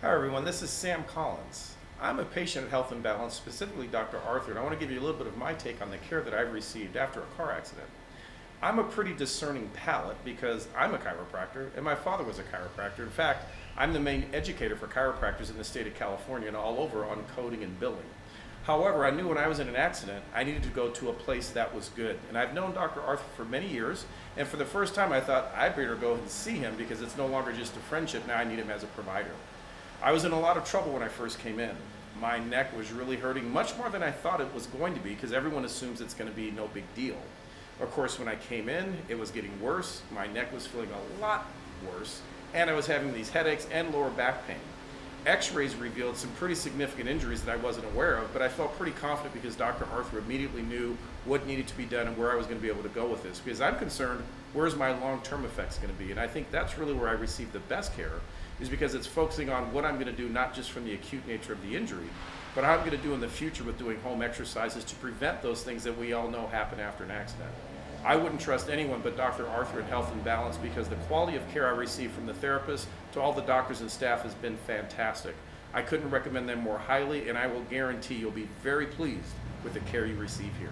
Hi everyone, this is Sam Collins. I'm a patient at Health and Balance, specifically Dr. Arthur, and I want to give you a little bit of my take on the care that I've received after a car accident. I'm a pretty discerning palate because I'm a chiropractor and my father was a chiropractor. In fact, I'm the main educator for chiropractors in the state of California and all over on coding and billing. However, I knew when I was in an accident, I needed to go to a place that was good. And I've known Dr. Arthur for many years, and for the first time I thought I better go and see him because it's no longer just a friendship, now I need him as a provider. I was in a lot of trouble when I first came in. My neck was really hurting much more than I thought it was going to be because everyone assumes it's going to be no big deal. Of course, when I came in, it was getting worse. My neck was feeling a lot worse, and I was having these headaches and lower back pain. X-rays revealed some pretty significant injuries that I wasn't aware of, but I felt pretty confident because Dr. Arthur immediately knew what needed to be done and where I was going to be able to go with this. Because I'm concerned, where's my long-term effects going to be? And I think that's really where I received the best care, is because it's focusing on what I'm going to do, not just from the acute nature of the injury, but how I'm going to do in the future with doing home exercises to prevent those things that we all know happen after an accident. I wouldn't trust anyone but Dr. Arthur at Health and Balance because the quality of care I receive from the therapist to all the doctors and staff has been fantastic. I couldn't recommend them more highly, and I will guarantee you'll be very pleased with the care you receive here.